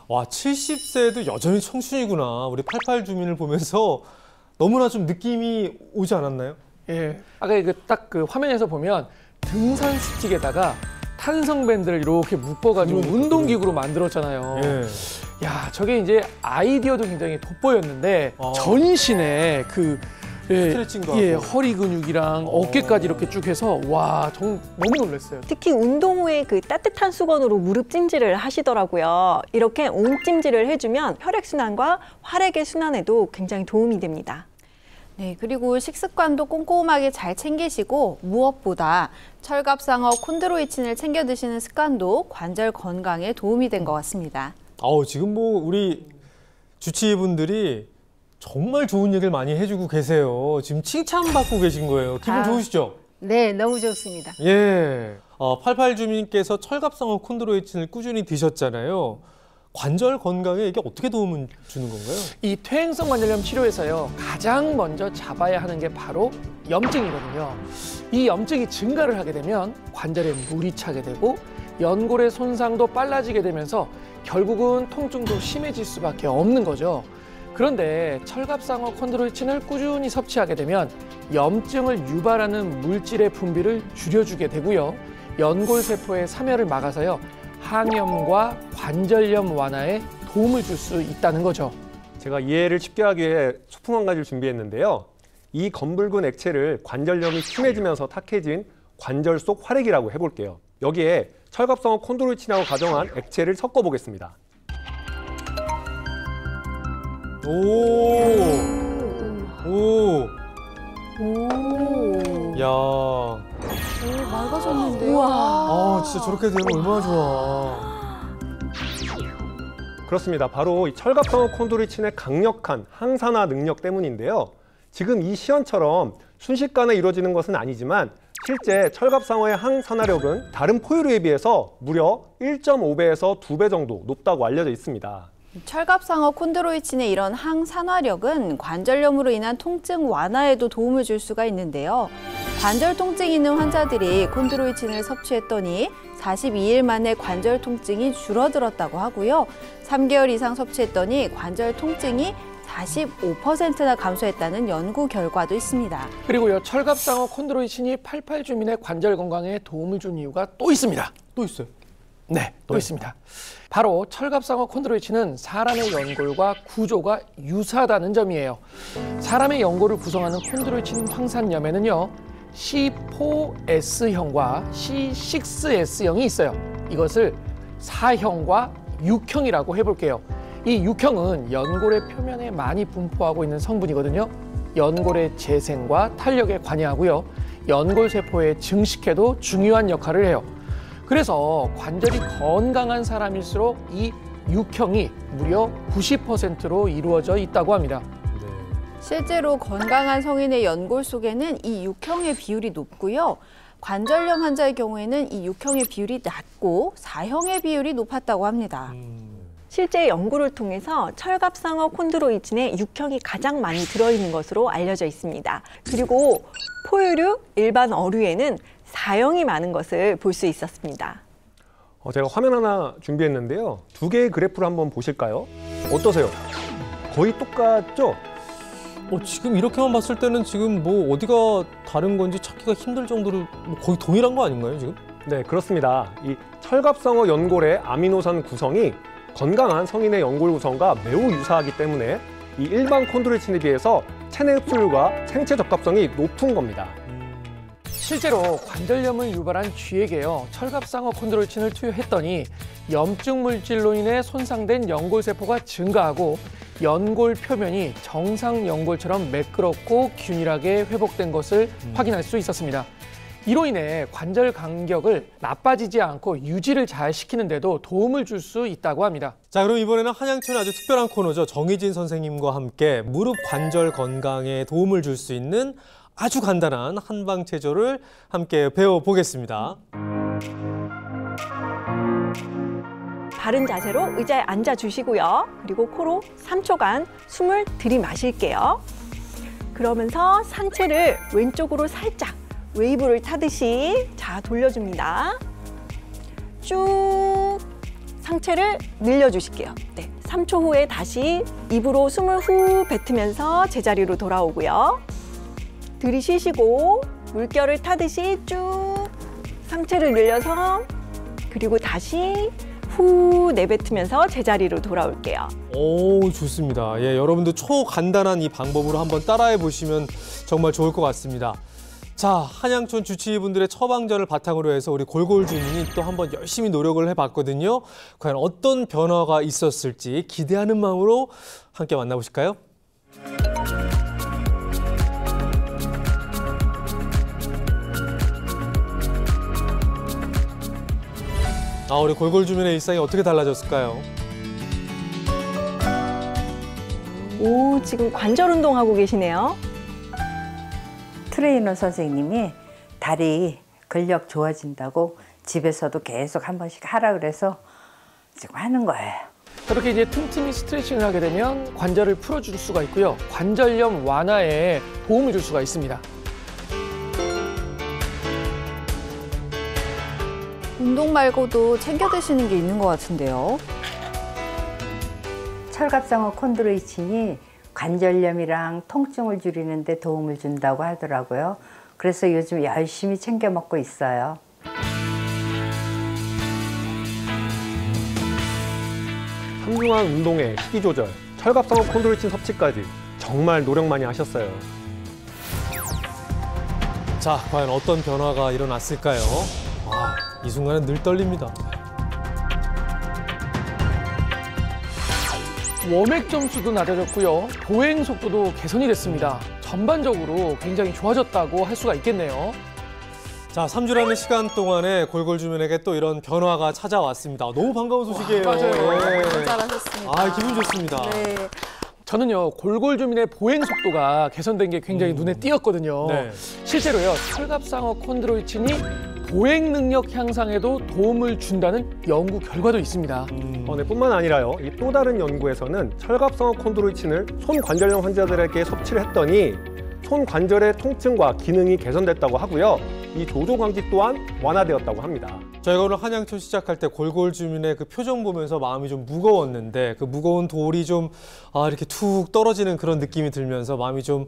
와, 70세에도 여전히 청춘이구나. 우리 88주민을 보면서 너무나 좀 느낌이 오지 않았나요? 예, 아까 딱 그 화면에서 보면 등산 스틱에다가 탄성밴드를 이렇게 묶어가지고 운동기구로 만들었잖아요. 예. 야, 저게 이제 아이디어도 굉장히 돋보였는데 전신에 스트레칭도 예, 하고. 허리 근육이랑 어깨까지 이렇게 쭉 해서 와, 너무 놀랐어요. 특히 운동 후에 그 따뜻한 수건으로 무릎 찜질을 하시더라고요. 이렇게 온찜질을 해주면 혈액순환과 활액의 순환에도 굉장히 도움이 됩니다. 네, 그리고 식습관도 꼼꼼하게 잘 챙기시고 무엇보다 철갑상어 콘드로이친을 챙겨 드시는 습관도 관절 건강에 도움이 된 것 같습니다. 지금 우리 주치의분들이 정말 좋은 얘기를 많이 해주고 계세요. 지금 칭찬받고 계신 거예요. 기분 좋으시죠? 네, 너무 좋습니다. 예. 88주민께서 철갑상어 콘드로이친을 꾸준히 드셨잖아요. 관절 건강에 이게 어떻게 도움을 주는 건가요? 이 퇴행성 관절염 치료에서요, 가장 먼저 잡아야 하는 게 바로 염증이거든요. 이 염증이 증가를 하게 되면 관절에 물이 차게 되고 연골의 손상도 빨라지게 되면서 결국은 통증도 심해질 수밖에 없는 거죠. 그런데 철갑상어 콘드로이친을 꾸준히 섭취하게 되면 염증을 유발하는 물질의 분비를 줄여주게 되고요. 연골세포의 사멸을 막아서요, 항염과 관절염 완화에 도움을 줄 수 있다는 거죠. 제가 이해를 쉽게 하기 위해 소품 한 가지를 준비했는데요. 이 검붉은 액체를 관절염이 심해지면서 탁해진 관절 속 활액이라고 해볼게요. 여기에 철갑상어 콘드로이친하고 가정한 액체를 섞어보겠습니다. 야. 맑아졌는데요. 진짜 저렇게 되면 얼마나 좋아. 그렇습니다. 바로 이 철갑상어 콘드로이친의 강력한 항산화 능력 때문인데요. 지금 이 시연처럼 순식간에 이루어지는 것은 아니지만 실제 철갑상어의 항산화력은 다른 포유류에 비해서 무려 1.5배에서 2배 정도 높다고 알려져 있습니다. 철갑상어 콘드로이친의 이런 항산화력은 관절염으로 인한 통증 완화에도 도움을 줄 수가 있는데요. 관절 통증이 있는 환자들이 콘드로이친을 섭취했더니 42일 만에 관절 통증이 줄어들었다고 하고요. 3개월 이상 섭취했더니 관절 통증이 45%나 감소했다는 연구 결과도 있습니다. 그리고요, 철갑상어 콘드로이친이 88주민의 관절 건강에 도움을 준 이유가 또 있습니다. 또 있어요? 네, 또 있습니다. 바로 철갑상어 콘드로이친은 사람의 연골과 구조가 유사하다는 점이에요. 사람의 연골을 구성하는 콘드로이친 황산염에는요, C4S형과 C6S형이 있어요. 이것을 4형과 6형이라고 해볼게요. 이 6형은 연골의 표면에 많이 분포하고 있는 성분이거든요. 연골의 재생과 탄력에 관여하고요. 연골세포의 증식에도 중요한 역할을 해요. 그래서 관절이 건강한 사람일수록 이 육형이 무려 90%로 이루어져 있다고 합니다. 실제로 건강한 성인의 연골 속에는 이 육형의 비율이 높고요. 관절염 환자의 경우에는 이 육형의 비율이 낮고 사형의 비율이 높았다고 합니다. 실제 연구를 통해서 철갑상어 콘드로이친의 육형이 가장 많이 들어있는 것으로 알려져 있습니다. 그리고 포유류, 일반 어류에는 사형이 많은 것을 볼 수 있었습니다. 제가 화면 하나 준비했는데요. 두 개의 그래프를 한번 보실까요? 어떠세요? 거의 똑같죠? 지금 이렇게만 봤을 때는 지금 뭐 어디가 다른 건지 찾기가 힘들 정도로 뭐 거의 동일한 거 아닌가요, 지금? 네, 그렇습니다. 이 철갑상어 연골의 아미노산 구성이 건강한 성인의 연골 구성과 매우 유사하기 때문에 이 일반 콘드로이친에 비해서 체내 흡수율과 생체 적합성이 높은 겁니다. 실제로 관절염을 유발한 쥐에게요, 철갑상어 콘드로이친을 투여했더니 염증 물질로 인해 손상된 연골세포가 증가하고 연골 표면이 정상 연골처럼 매끄럽고 균일하게 회복된 것을 확인할 수 있었습니다. 이로 인해 관절 간격을 나빠지지 않고 유지를 잘 시키는데도 도움을 줄 수 있다고 합니다. 자, 그럼 이번에는 한양천의 아주 특별한 코너죠. 정희진 선생님과 함께 무릎 관절 건강에 도움을 줄 수 있는 아주 간단한 한방 체조를 함께 배워보겠습니다. 바른 자세로 의자에 앉아주시고요. 그리고 코로 3초간 숨을 들이마실게요. 그러면서 상체를 왼쪽으로 살짝 웨이브를 타듯이 돌려줍니다. 쭉 상체를 늘려주실게요. 네, 3초 후에 다시 입으로 숨을 후 뱉으면서 제자리로 돌아오고요. 들이쉬시고 물결을 타듯이 쭉 상체를 늘려서 그리고 다시 후 내뱉으면서 제자리로 돌아올게요. 오, 좋습니다. 예, 여러분도 초간단한 이 방법으로 한번 따라해 보시면 정말 좋을 것 같습니다. 자, 한양촌 주치의분들의 처방전을 바탕으로 해서 우리 골골 주민이 또 한번 열심히 노력을 해봤거든요. 과연 어떤 변화가 있었을지 기대하는 마음으로 함께 만나보실까요? 우리 골골 주민의 일상이 어떻게 달라졌을까요? 오, 지금 관절 운동하고 계시네요. 트레이너 선생님이 다리 근력 좋아진다고 집에서도 계속 한 번씩 하라 그래서 지금 하는 거예요. 저렇게 이제 틈틈이 스트레칭을 하게 되면 관절을 풀어줄 수가 있고요. 관절염 완화에 도움을 줄 수가 있습니다. 운동 말고도 챙겨 드시는 게 있는 것 같은데요. 철갑상어 콘드로이친이 관절염이랑 통증을 줄이는 데 도움을 준다고 하더라고요. 그래서 요즘 열심히 챙겨 먹고 있어요. 삼중한 운동에 식이 조절, 철갑상어 콘드로이친 섭취까지 정말 노력 많이 하셨어요. 자, 과연 어떤 변화가 일어났을까요? 이 순간은 늘 떨립니다. 워맥 점수도 낮아졌고요. 보행 속도도 개선이 됐습니다. 전반적으로 굉장히 좋아졌다고 할 수가 있겠네요. 자, 3주라는 시간 동안에 골골 주민에게 또 이런 변화가 찾아왔습니다. 너무 반가운 소식이에요. 맞아요. 잘하셨습니다. 기분 좋습니다. 네. 저는요, 골골 주민의 보행 속도가 개선된 게 굉장히 눈에 띄었거든요. 네. 실제로요, 철갑상어 콘드로이친이 보행 능력 향상에도 도움을 준다는 연구 결과도 있습니다. 네, 뿐만 아니라요. 이 또 다른 연구에서는 철갑상어 콘드로이친을 손 관절염 환자들에게 섭취를 했더니 손 관절의 통증과 기능이 개선됐다고 하고요. 이 조조 광지 또한 완화되었다고 합니다. 저희가 오늘 한양촌 시작할 때 골골 주민의 그 표정 보면서 마음이 좀 무거웠는데 그 무거운 돌이 좀 이렇게 툭 떨어지는 그런 느낌이 들면서 마음이 좀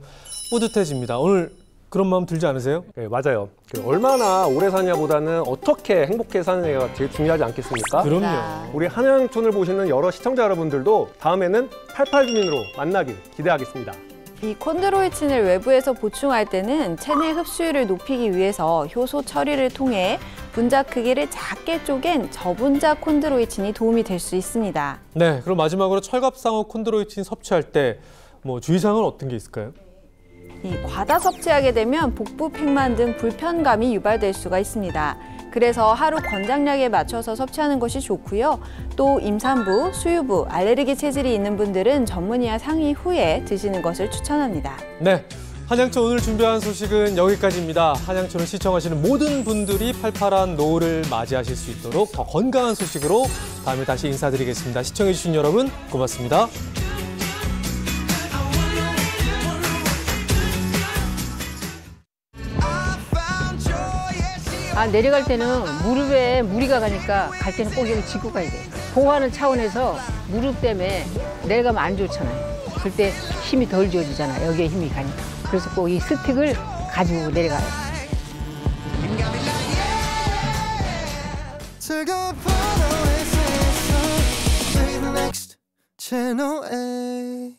뿌듯해집니다. 오늘 그런 마음 들지 않으세요? 네, 맞아요. 얼마나 오래 사냐보다는 어떻게 행복해 사느냐가 제일 중요하지 않겠습니까? 그럼요. 우리 한양촌을 보시는 여러 시청자 여러분들도 다음에는 88주민으로 만나길 기대하겠습니다. 이 콘드로이친을 외부에서 보충할 때는 체내 흡수율을 높이기 위해서 효소 처리를 통해 분자 크기를 작게 쪼갠 저분자 콘드로이친이 도움이 될 수 있습니다. 네, 그럼 마지막으로 철갑상어 콘드로이친 섭취할 때 뭐 주의사항은 어떤 게 있을까요? 이 과다 섭취하게 되면 복부 팽만 등 불편감이 유발될 수가 있습니다. 그래서 하루 권장량에 맞춰서 섭취하는 것이 좋고요. 또 임산부, 수유부, 알레르기 체질이 있는 분들은 전문의와 상의 후에 드시는 것을 추천합니다. 네. 한양초 오늘 준비한 소식은 여기까지입니다. 한양초를 시청하시는 모든 분들이 팔팔한 노을을 맞이하실 수 있도록 더 건강한 소식으로 다음에 다시 인사드리겠습니다. 시청해주신 여러분 고맙습니다. 내려갈 때는 무릎에 무리가 가니까 갈 때는 꼭 여기 짚고 가야 돼. 보호하는 차원에서 무릎 때문에 내려가면 안 좋잖아요. 그때 힘이 덜 주어지잖아. 여기에 힘이 가니까. 그래서 꼭 이 스틱을 가지고 내려가요. Channel A